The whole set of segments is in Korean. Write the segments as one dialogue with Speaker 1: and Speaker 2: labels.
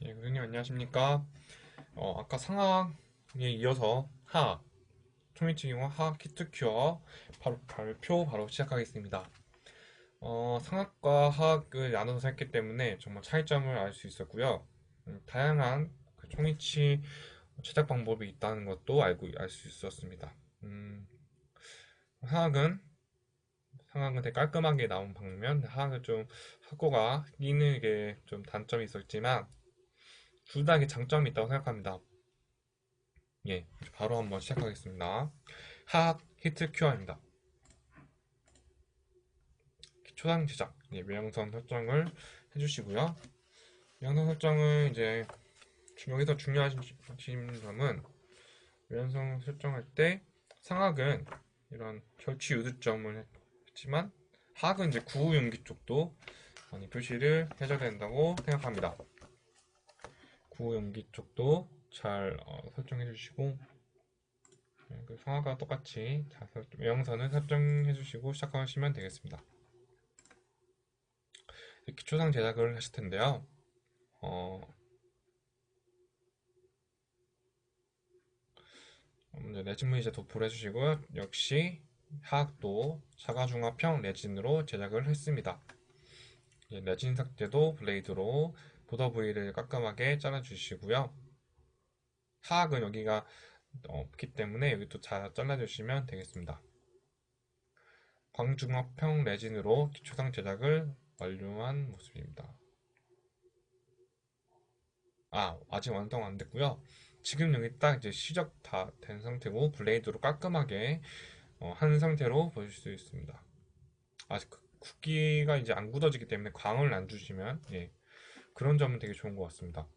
Speaker 1: 예, 교수님 안녕하십니까? 아까 상학에 이어서 하학, 초미치기와 하학 키트 큐어 발표 바로 시작하겠습니다. 상학과 하학을 나눠서 했기 때문에 정말 차이점을 알 수 있었고요. 다양한 그 초미치 제작 방법이 있다는 것도 알 수 있었습니다. 하학은 상학은 되게 깔끔하게 나온 방면, 하학은 좀 학고가 끼는 게 좀 단점이 있었지만 둘 다 장점이 있다고 생각합니다. 예, 바로 한번 시작하겠습니다. 하악 히트 큐어입니다. 초당 제작, 예, 외형선 설정을 해주시고요. 외형선 설정은 이제 여기서 중요하신 점은 외형선 설정할 때 상악은 이런 절취 유두점을 했지만 하악은 이제 구우용기 쪽도 많이 표시를 해줘야 된다고 생각합니다. 구우용기 쪽도 잘 설정해 주시고 그 성화가 똑같이 외형선을 설정해 주시고 시작하시면 되겠습니다. 기초상 제작을 하실 텐데요. 먼저 레진을 이제 도포를 해주시고요. 역시 하악도 사과중합형 레진으로 제작을 했습니다. 레진 삭제도 블레이드로 보더 부위를 깔끔하게 잘라주시고요. 하악은 여기가 없기 때문에 여기도 잘 잘라주시면 되겠습니다. 광중합형 레진으로 기초상 제작을 완료한 모습입니다. 아직 완성 안 됐고요. 지금 여기 딱 이제 시작 다 된 상태고 블레이드로 깔끔하게 한 상태로 보실 수 있습니다. 아직 굵기가 이제 안 굳어지기 때문에 광을 안 주시면 예, 그런 점은 되게 좋은 것 같습니다.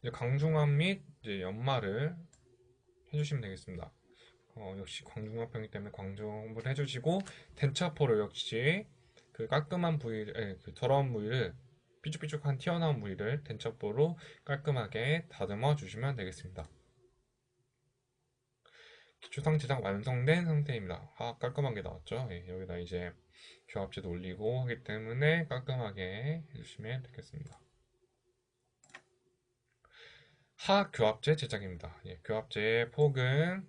Speaker 1: 이제 광중합 및 이제 연마를 해주시면 되겠습니다. 역시 광중합형이기 때문에 광중합을 해주시고 덴차포로 역시 그 깔끔한 부위를, 그 더러운 부위를 삐죽삐죽한 튀어나온 부위를 덴차포로 깔끔하게 다듬어 주시면 되겠습니다. 기초상 제작 완성된 상태입니다. 깔끔하게 나왔죠? 예, 여기다 이제 교합제도 올리고 하기 때문에 깔끔하게 해주시면 되겠습니다. 교합제 제작입니다. 예, 교합제의 폭은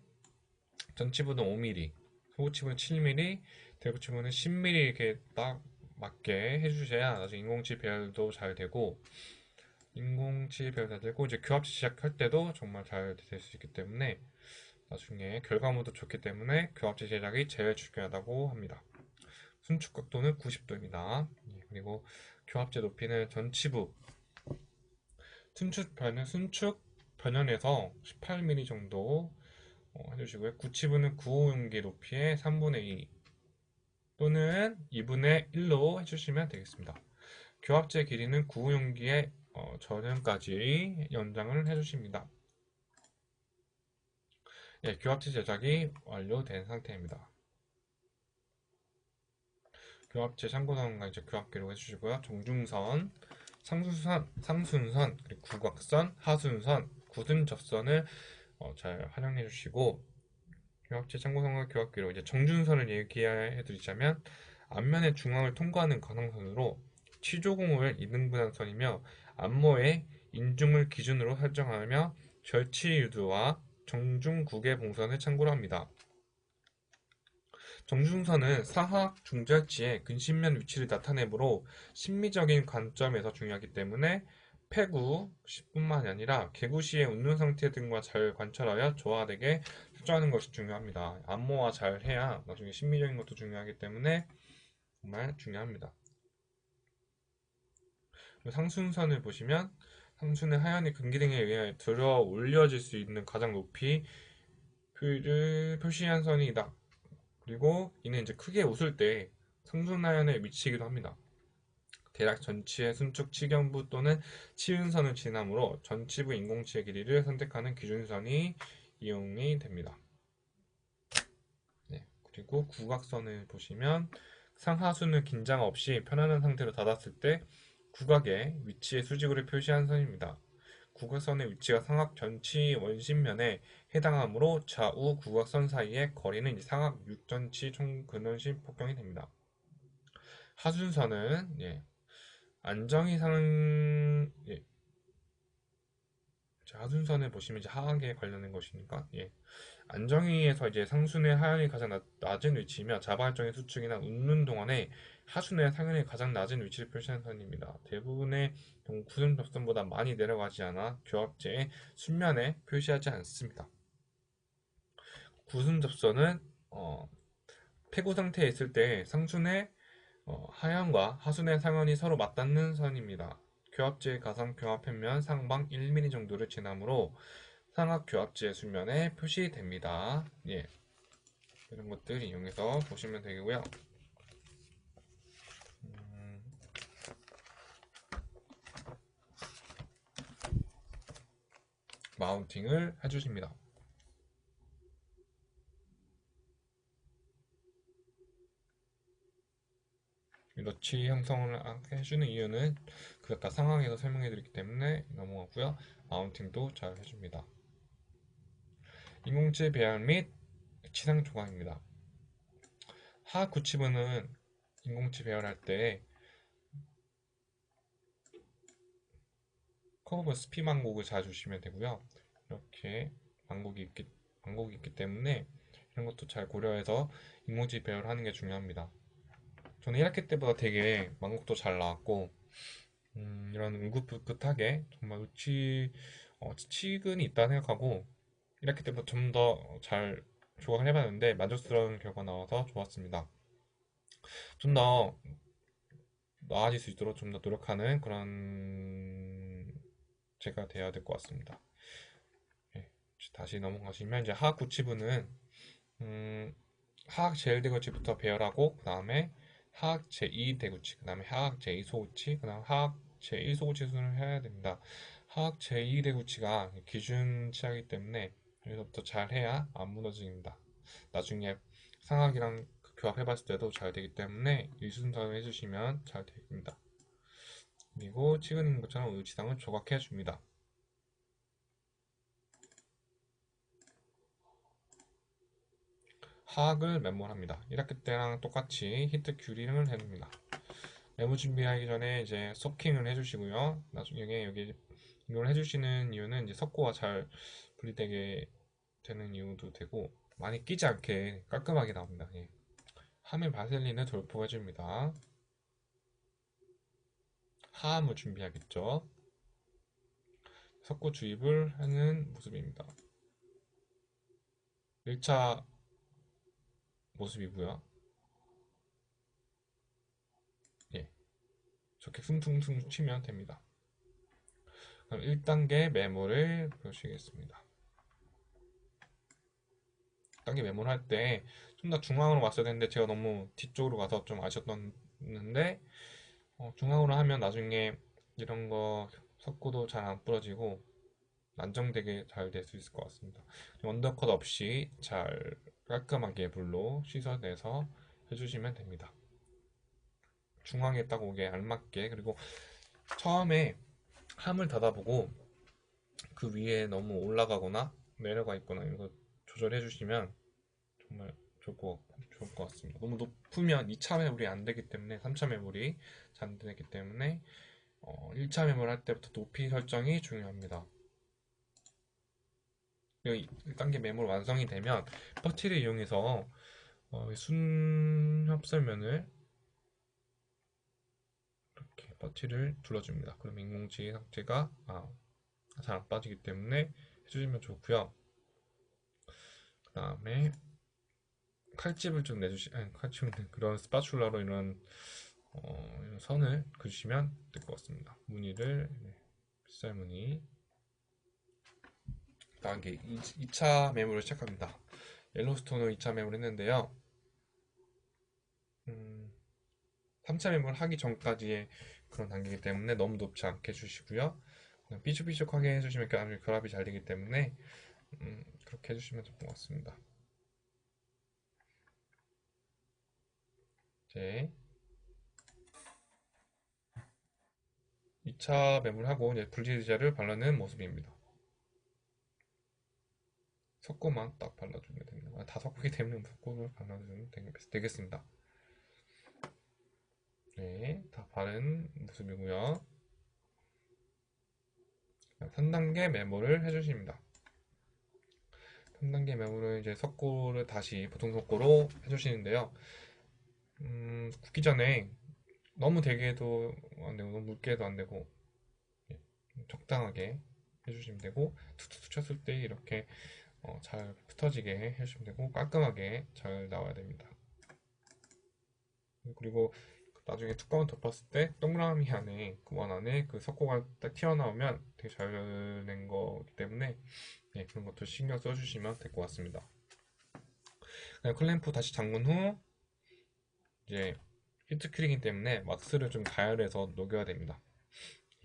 Speaker 1: 전치부는 5mm, 소치부는 7mm, 대부치부는 10mm 이렇게 딱 맞게 해주셔야 나중에 인공치 배열도 잘 되고 인공치 배열 잘 되고 이제 교합제 시작할 때도 정말 잘 될 수 있기 때문에 나중에 결과물도 좋기 때문에 교합제 제작이 제일 중요하다고 합니다. 순축 각도는 90도입니다. 그리고 교합제 높이는 전치부 순축 변연에서 18mm 정도 해주시고요. 구치부는 구호용기 높이의 3분의 2 또는 2분의 1로 해주시면 되겠습니다. 교합제 길이는 구호용기의 전연까지 연장을 해주십니다. 예, 교합제 제작이 완료된 상태입니다. 교합제 참고사항과 이제 교합 기록 해주시고요. 정중선, 상순선, 그리고 국악선, 하순선, 굳은 접선을 잘 활용해 주시고 교합제 참고선과 교합 기록 이제 정준선을 얘기해 드리자면 앞면의 중앙을 통과하는 관항선으로 치조공을 2등분한선이며 앞모의 인중을 기준으로 설정하며 절치 유두와 정중국의 봉선을 참고로 합니다. 정중선은 사학 중절지의 근신면 위치를 나타내므로 심미적인 관점에서 중요하기 때문에 폐구 시뿐만이 아니라 개구 시의 운동 상태 등과 잘 관찰하여 조화되게 설정하는 것이 중요합니다. 안모와 잘 해야 나중에 심미적인 것도 중요하기 때문에 정말 중요합니다. 상순선을 보시면 상순의 하얀의 근기 등에 의해 들어 올려질 수 있는 가장 높이를 표시한 선이다. 그리고 이는 이제 크게 웃을 때 상순하연에 미치기도 합니다. 대략 전치의 순축 치경부 또는 치은선을 지나므로 전치부 인공치의 길이를 선택하는 기준선이 이용이 됩니다. 네, 그리고 국악선을 보시면 상하순을 긴장 없이 편안한 상태로 닫았을 때 국악의 위치의 수직으로 표시한 선입니다. 국악선의 위치가 상악 전치 원심면에 해당하므로 좌우 국악선 사이의 거리는 상악 6전치 총근원심 폭경이 됩니다. 하순선은 안정이 상 자, 하순선을 보시면 이제 하악에 관련된 것이니까 안정위에서 이제 상순의 하연이 가장 낮은 위치이며 자발적인 수축이나 웃는 동안에 하순의 상연이 가장 낮은 위치를 표시하는 선입니다. 대부분의 경우 구름 접선보다 많이 내려가지 않아 교합제의 순면에 표시하지 않습니다. 구름 접선은 폐구 상태에 있을 때 상순의 하연과 하순의 상연이 서로 맞닿는 선입니다. 교합지의 가상 교합편면 상방 1mm 정도를 지나므로 상악 교합지의 수면에 표시됩니다. 이런 것들 이용해서 보시면 되고요. 마운팅을 해주십니다. 너치 형성을 해주는 이유는 아까 상황에서 설명해드렸기 때문에 넘어가고요. 마운팅도 잘 해줍니다. 인공지 배열 및 치상 조각입니다. 하악 구치부는 인공지 배열할 때 커브 스피 망곡을 잘 주시면 되고요. 이렇게 망곡이 있기 때문에 이런 것도 잘 고려해서 인공지 배열하는 게 중요합니다. 저는 1학기 때보다 되게 망곡도 잘 나왔고 이런 은긋긋하게 정말 치근이 있다 생각하고 1학기 때보다 좀 더 잘 조각을 해봤는데 만족스러운 결과 나와서 좋았습니다. 좀 더 나아질 수 있도록 좀 더 노력하는 그런 제가 돼야 될 것 같습니다. 다시 넘어가시면 이제 하악 구치부는 하악 제1대구치부터 배열하고 그 다음에 하악 제2대구치, 그 다음에 하악 제2소구치, 그 다음 하악 제1소구치 수준을 해야 됩니다. 하악 제2대구치가 기준 치하기 때문에 여기서부터 잘 해야 안 무너집니다. 나중에 상악이랑 교합해봤을 때도 잘 되기 때문에 이 순서를 해주시면 잘 됩니다. 그리고 찍은 것처럼 의지상을 조각해줍니다. 하악을 메모합니다. 1학기 때랑 똑같이 히트 큐링을 해줍니다. 메모 준비하기 전에 이제 소킹을 해주시고요. 나중에 여기 이걸 해주시는 이유는 이제 석고가 잘 분리되게 되는 이유도 되고 많이 끼지 않게 깔끔하게 나옵니다. 하면 바셀린을 돌포해줍니다. 하함을 준비하겠죠. 석고 주입을 하는 모습입니다. 1차 모습이고요. 저렇게 퉁퉁퉁 치면 됩니다. 그럼 1단계 메모를 보시겠습니다. 1단계 메모를 할 때 좀 더 중앙으로 왔어야 되는데 제가 너무 뒤쪽으로 가서 좀 아쉬웠는데 중앙으로 하면 나중에 이런 거 섞고도 잘 안 부러지고 안정되게 잘 될 수 있을 것 같습니다. 언더컷 없이 잘 깔끔하게 물로 씻어내서 해주시면 됩니다. 중앙에 딱 오게 알맞게. 그리고 처음에 함을 닫아보고 그 위에 너무 올라가거나 내려가 있거나 이런 거 조절해 주시면 정말 좋을 것 같습니다. 너무 높으면 2차 매물이 안 되기 때문에 3차 매물이 잘 안 되기 때문에 1차 매물 할 때부터 높이 설정이 중요합니다. 1단계 매물 완성이 되면 퍼티를 이용해서 순협설면을 이렇게 퍼티를 둘러줍니다. 그럼 인공지의 상태가 잘 안 빠지기 때문에 해주시면 좋고요. 그 다음에 칼집을 좀 칼집은 그런 스파츌라로 이런 선을 그으시면 될 것 같습니다. 무늬를 빗살 무늬. 다음 게 2차 매물을 시작합니다. 옐로스톤으로 2차 매물 했는데요. 3차 매물 하기 전까지의 그런 단계이기 때문에 너무 높지 않게 해주시고요. 그냥 삐죽삐죽하게 해주시면 결합이 잘 되기 때문에 그렇게 해주시면 될 것 같습니다. 이제 2차 매물하고 이제 분리제를 바르는 모습입니다. 석고만 딱 발라주면 됩니다. 다 섞이기 때문에 석고를 발라주면 되겠습니다. 하는 모습이고요. 3단계 메모를 해주십니다. 3단계 메모를 이제 석고를 다시 보통 석고로 해주시는데요. 굽기 전에 너무 되게도 안 되고 너무 묽게도 안 되고 적당하게 해주시면 되고 툭툭툭 쳤을 때 이렇게 잘 붙어지게 해주시면 되고 깔끔하게 잘 나와야 됩니다. 그리고 나중에 뚜껑을 덮었을 때 동그라미 안에 그 원 안에 그 석고가 딱 튀어나오면 되게 잘 된 거기 때문에 그런 것도 신경 써주시면 될 것 같습니다. 클램프 다시 잠근 후 이제 히트크리기 때문에 왁스를 좀 가열해서 녹여야 됩니다.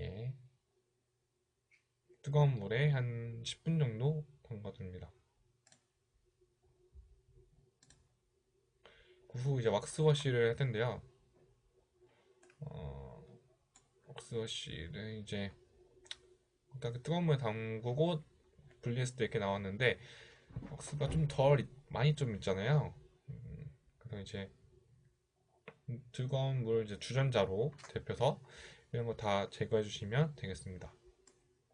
Speaker 1: 예. 뜨거운 물에 한 10분 정도 담가둡니다. 그 후 이제 왁스워시를 할 텐데요. 왁스워시를 이제 일단 그 뜨거운 물에 담그고 분리했을 때 이렇게 나왔는데 왁스가 좀 덜 많이 좀 있잖아요. 그래서 이제 뜨거운 물 이제 주전자로 데펴서 이런 거 다 제거해 주시면 되겠습니다.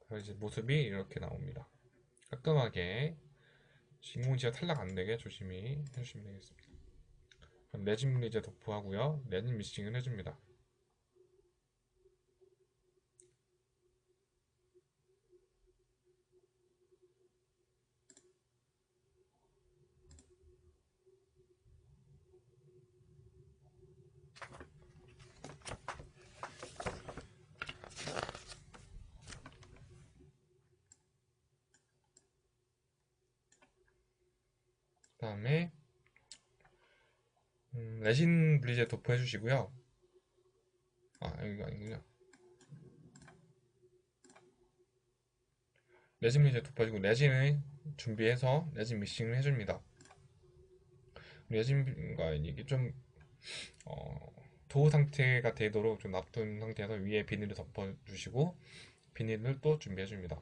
Speaker 1: 그래서 이제 모습이 이렇게 나옵니다. 깔끔하게 인공지가 탈락 안 되게 조심히 해주시면 되겠습니다. 그럼 레진 물리제 도포하고요. 레진 미싱을 해줍니다. 그 다음에 레진 물리제 도포해 주시고요. 여기가 아니군요. 레진 물리제 도포해주고 레진을 준비해서 레진 미싱을 해줍니다. 레진과 이게 좀 도우 상태가 되도록 좀 놔둔 상태에서 위에 비닐을 덮어주시고 비닐을 또 준비해줍니다.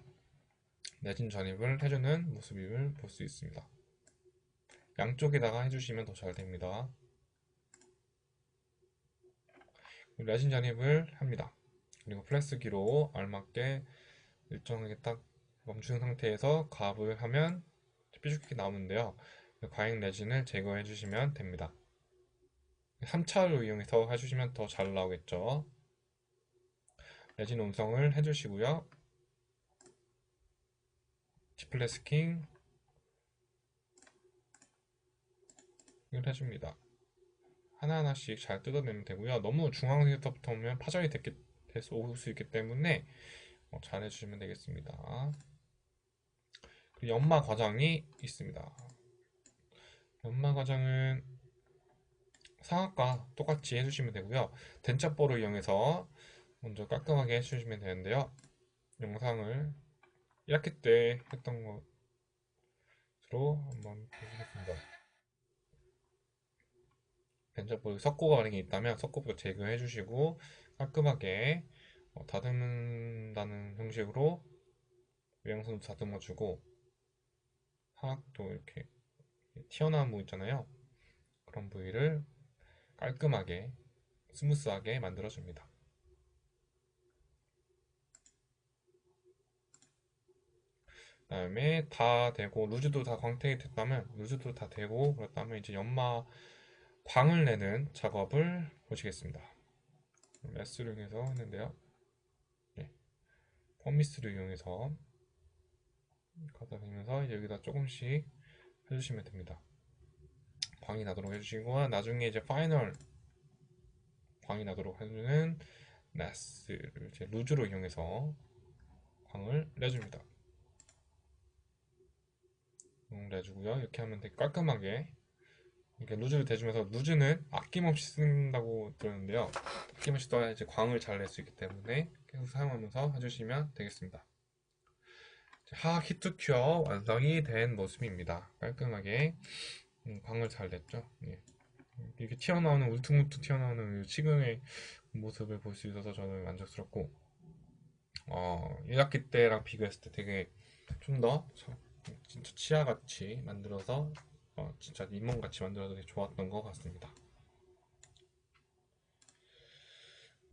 Speaker 1: 레진 전입을 해주는 모습을 볼 수 있습니다. 양쪽에다가 해주시면 더 잘 됩니다. 레진 전입을 합니다. 그리고 프레스기로 알맞게 일정하게 딱 멈춘 상태에서 가압을 하면 삐죽하게 나오는데요. 과잉 레진을 제거해 주시면 됩니다. 3차로 이용해서 해주시면 더 잘 나오겠죠. 레진 온성을 해주시고요. 디플레스킹 을 해줍니다. 하나하나씩 잘 뜯어내면 되고요. 너무 중앙에서부터 오면 파절이 올 수 있기 때문에 잘 해주시면 되겠습니다. 그리고 연마 과정이 있습니다. 연마 과정은 상악과 똑같이 해주시면 되고요. den자볼을 이용해서 먼저 깔끔하게 해주시면 되는데요. 영상을 1학기 때 했던 것으로 한번 보시겠습니다. den자볼 석고가 만약에 있다면 석고부터 제거해 주시고 깔끔하게 다듬는다는 형식으로 외양선도 다듬어 주고 하악도 이렇게 튀어나온 부분 있잖아요. 그런 부위를 깔끔하게 스무스하게 만들어 줍니다. 그 다음에 다 되고 루즈도 다 광택이 됐다면 루즈도 다 되고 그렇다면 이제 연마 광을 내는 작업을 보시겠습니다. 메스를 이용해서 했는데요. 펌미스를 이용해서 가다 다니면서 이제 여기다 조금씩 해주시면 됩니다. 광이 나도록 해주시고 나중에 이제 파이널 광이 나도록 해주는 메스를 이제 루즈로 이용해서 광을 내줍니다. 내주고요. 이렇게 하면 되게 깔끔하게 이렇게 루즈를 대주면서 루즈는 아낌없이 쓴다고 들었는데요. 아낌없이 써야 이제 광을 잘 낼 수 있기 때문에 계속 사용하면서 해주시면 되겠습니다. 하악 히트 큐어 완성이 된 모습입니다. 깔끔하게 광을 잘 냈죠. 예. 이렇게 튀어나오는 울퉁불퉁 튀어나오는 치근의 모습을 볼 수 있어서 저는 만족스럽고 1학기 때랑 비교했을 때 되게 좀 더 진짜 치아같이 만들어서 진짜 잇몸같이 만들어서 되게 좋았던 것 같습니다.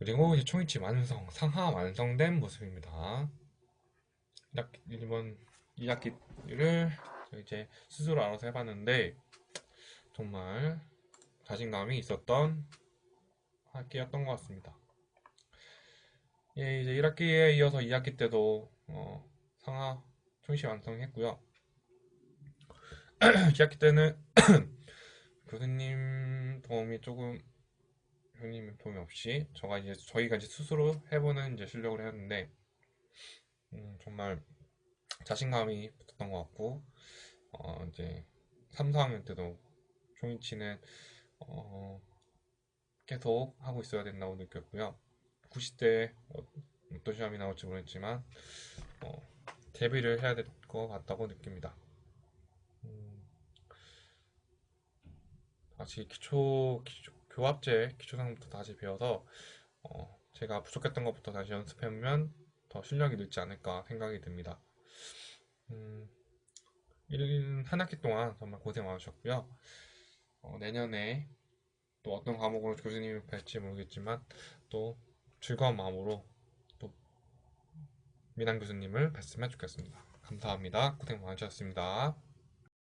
Speaker 1: 그리고 이제 초이치 완성, 상하 완성된 모습입니다. 이번 2학기를 이제 스스로 알아서 해봤는데 정말 자신감이 있었던 학기였던 것 같습니다. 예, 이제 1학기에 이어서 2학기 때도 상하 초이치 완성했고요. 2학기 때는 교수님 도움이 없이 저희가 이제 스스로 해보는 이제 실력을 했는데 정말 자신감이 붙었던 것 같고 이제 3, 4학년 때도 초이치는 계속 하고 있어야 된다고 느꼈고요. 90대 어떤 시험이 나올지 모르겠지만 어, 대비를 해야 될 것 같다고 느낍니다. 다시 교합제 기초상부터 다시 배워서 제가 부족했던 것부터 다시 연습해보면 더 실력이 늘지 않을까 생각이 듭니다. 음, 한 학기 동안 정말 고생 많으셨고요. 내년에 또 어떤 과목으로 교수님이 뵐지 모르겠지만 또 즐거운 마음으로 또 미남 교수님을 뵀으면 좋겠습니다. 감사합니다. 고생 많으셨습니다.